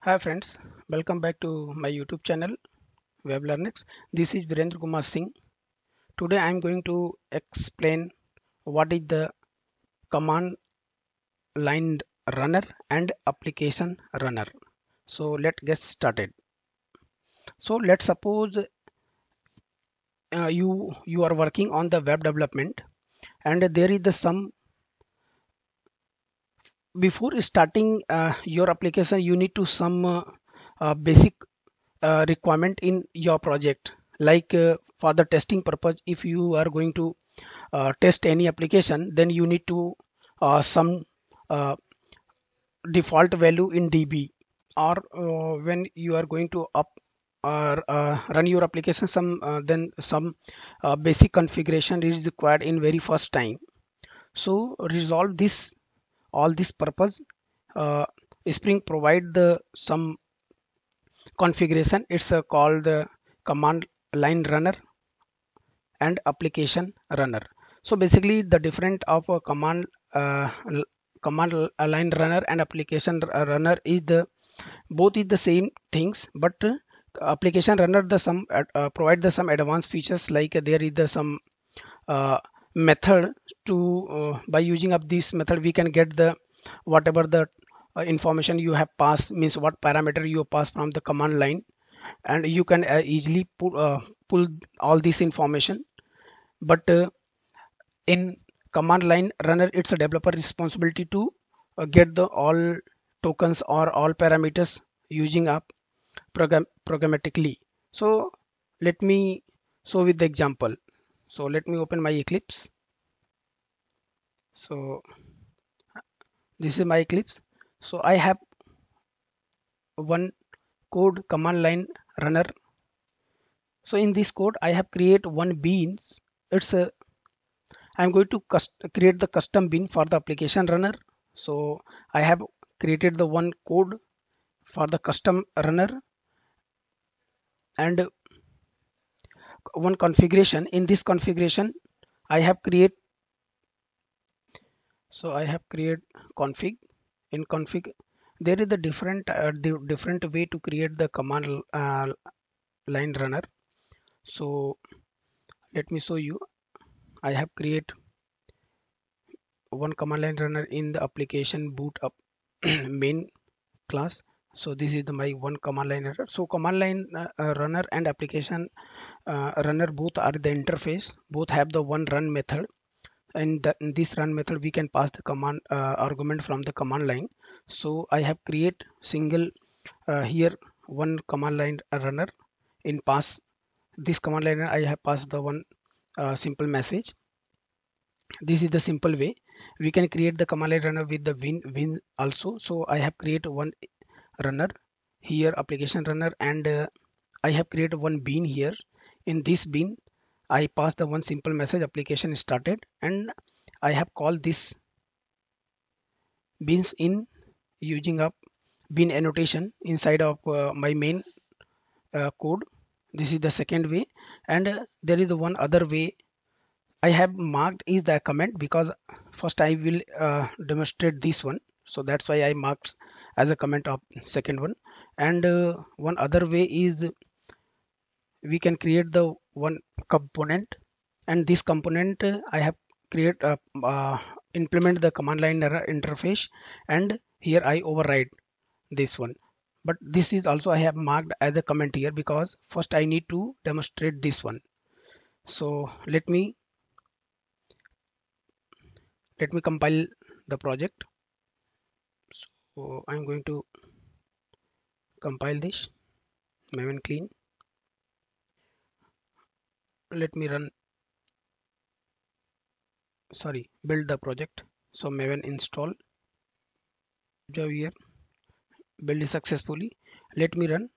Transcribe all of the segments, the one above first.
Hi friends, welcome back to my YouTube channel WebLearnX. This is Virendra Kumar Singh. Today I am going to explain what is the command line runner and application runner. So let's get started. So let's suppose you are working on the web development and there is the some before starting your application you need to some basic requirement in your project like for the testing purpose if you are going to test any application then you need to some uh, default value in db or when you are going to up or run your application some then some basic configuration is required in very first time. So resolve this all this purpose, uh, spring provide the some configuration. It's called the command line runner and application runner. So basically the different of a command line runner and application runner is the both is the same things, but application runner the some provide the some advanced features like there is the some uh, method to by using of this method we can get the whatever the information you have passed, means what parameter you pass from the command line, and you can easily pull all this information. But in command line runner it's a developer responsibility to get the all tokens or all parameters using up programmatically. So let me show with the example. So let me open my Eclipse. So this is my Eclipse. So I have one code command line runner. So in this code I have create one beans. It's a I'm going to create the custom bean for the application runner. So I have created the one code for the custom runner and one configuration. In this configuration I have create config. In config there is the different way to create the command line runner. So let me show you. I have create one command line runner in the application boot up main class. So this is my one command line runner. So command line runner and application runner both are the interface, both have the one run method, and in this run method we can pass the command argument from the command line. So I have create single here one command line runner. In pass this command line I have passed the one simple message. This is the simple way we can create the command line runner with the win also. So I have created one runner here, application runner, and I have created one bean here. In this bean I pass the one simple message application started, and I have called this beans in using up bean annotation inside of my main code. This is the second way, and there is the one other way I have marked is the comment, because first I will demonstrate this one. So that's why I marked as a comment of second one. And one other way is we can create the one component, and this component I have create implement the command line interface, and here I override this one. But this is also I have marked as a comment here because first I need to demonstrate this one. So let me compile the project. So I'm going to compile this maven clean. Let me run, sorry, build the project. So maven install Java here, build it successfully. Let me run.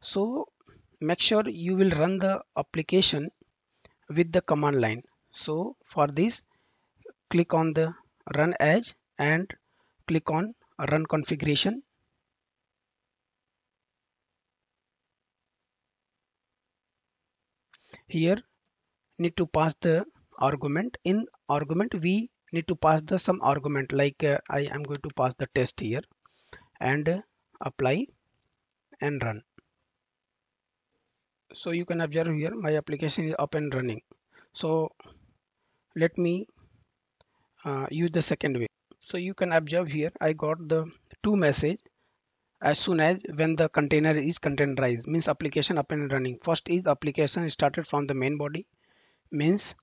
So make sure you will run the application with the command line. So for this, click on the run as and click on run configuration. Here need to pass the argument. In argument we need to pass the some argument like I am going to pass the test here and apply. and run. So you can observe here my application is up and running. So let me use the second way. So you can observe here I got the two message as soon as when the container is containerized, means application up and running. First is application started from the main body, means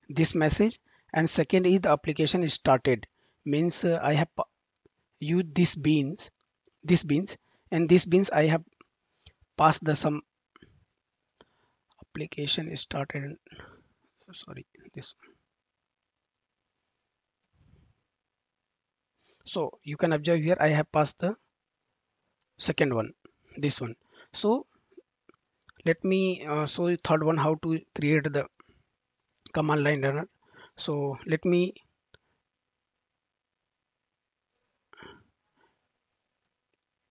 this message, and second is the application is started, means I have used this beans and this beans I have passed the some application is started, sorry, this. So you can observe here I have passed the second one, this one. So let me show you third one, how to create the command line runner. So let me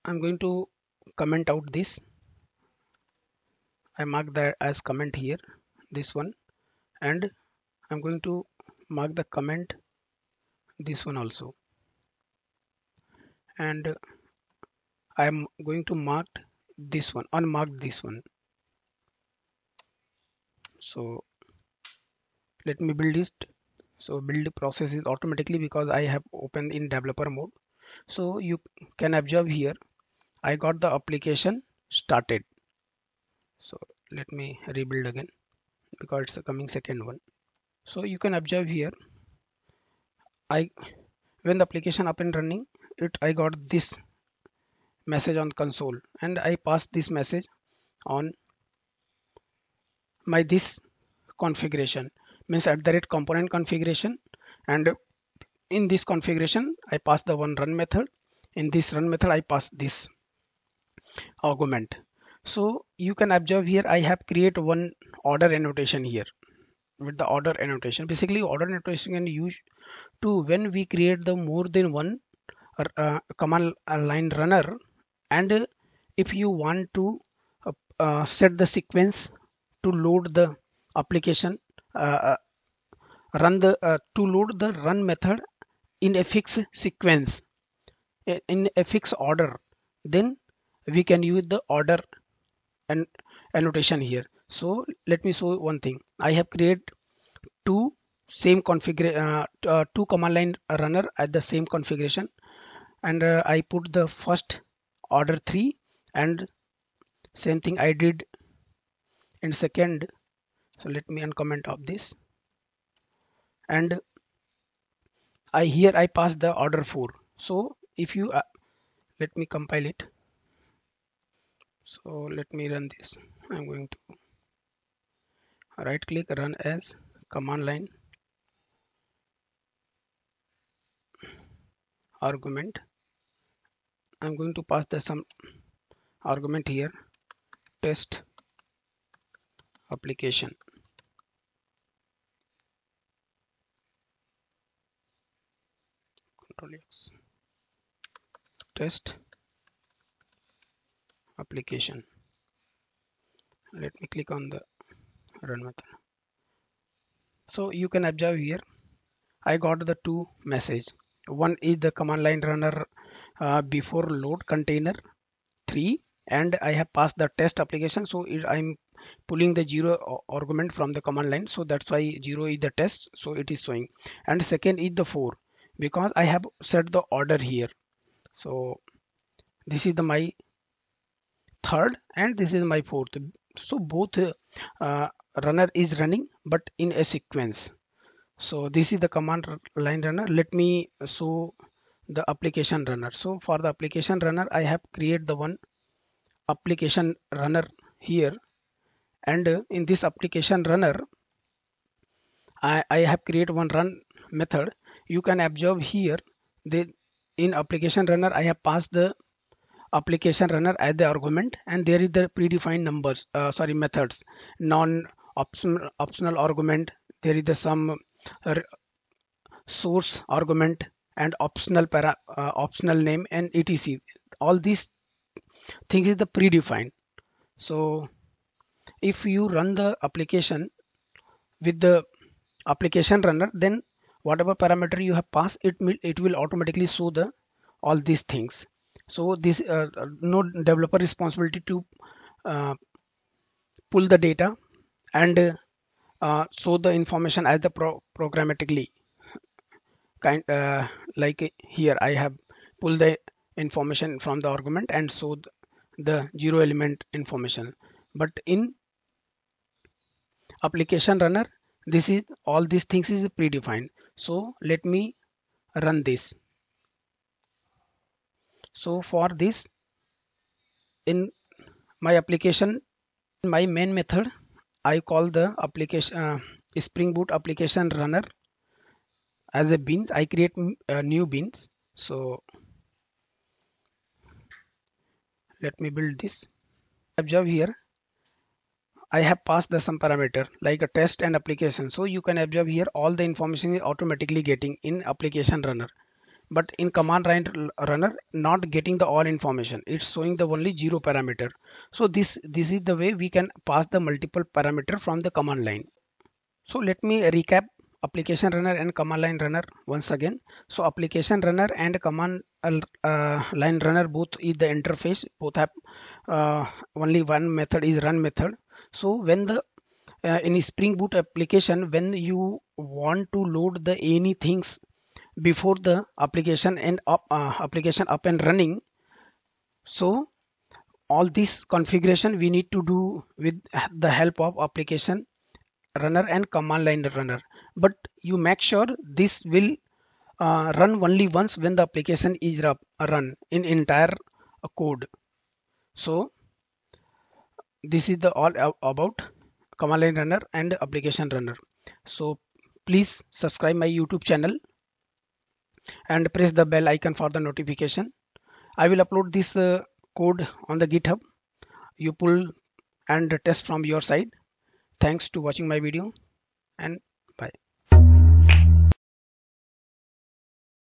I'm going to comment out this. I mark that as comment here, this one, and I'm going to mark the comment this one also, and I'm going to mark this one, unmark this one. So let me build it. So build process is automatically because I have opened in developer mode. So you can observe here I got the application started. So let me rebuild again because it's the coming second one. So you can observe here I when the application up and running, I got this message on console and I passed this message on my this configuration, means at the rate component configuration, and in this configuration I pass the one run method. In this run method I pass this argument. So you can observe here I have create one order annotation here. With the order annotation, basically order annotation can use to when we create the more than one command line runner, and if you want to set the sequence to load the application, uh, run the to load the run method in a fixed sequence, in a fixed order, then we can use the order and annotation here. So let me show one thing. I have created two same configuration, two command line runner at the same configuration, and I put the first order 3, and same thing I did in second. So let me uncomment of this, and I pass the order 4. So if you let me compile it. So let me run this. I'm going to right click, run as command line argument. I'm going to pass the some argument here, test application. Control X, test application. Let me click on the run method. So you can observe here I got the two message. One is the command line runner before load container 3, and I have passed the test application. So I'm pulling the 0 argument from the command line, so that's why 0 is the test, so it is showing. And second is the 4 because I have set the order here. So this is the my third and this is my fourth. So both runner is running but in a sequence. So this is the command line runner. Let me show the application runner. So for the application runner I have created the one application runner here, and in this application runner I have created one run method. You can observe here the in application runner I have passed the application runner as the argument, and there is the predefined numbers, sorry, methods, non optional argument. There is the some source argument and optional name and etc. All these things is the predefined. So if you run the application with the application runner, then whatever parameter you have passed, it will automatically show the all these things. So this no developer responsibility to uh, pull the data and show the information as the programmatically kind like here I have pulled the information from the argument and showed the zero element information, but in application runner this is all these things is predefined. So let me run this. So for this, in my application, in my main method, I call the application Spring Boot application runner as a beans. I create new beans. So let me build this. Observe here, I have passed the some parameter like a test and application. So you can observe here all the information is automatically getting in application runner. But in command line runner not getting the all information, it's showing the only zero parameter. So this is the way we can pass the multiple parameter from the command line. So let me recap application runner and command line runner once again. So application runner and command line runner both is the interface, both have only one method is run method. So when the in Spring Boot application, when you want to load the any things before the application up and running, so all this configuration we need to do with the help of application runner and command line runner, but you make sure this will run only once when the application is run in entire code. So this is the all about command line runner and application runner. So please subscribe my YouTube channel and press the bell icon for the notification. I will upload this code on the GitHub. You pull and test from your side. Thanks to watching my video and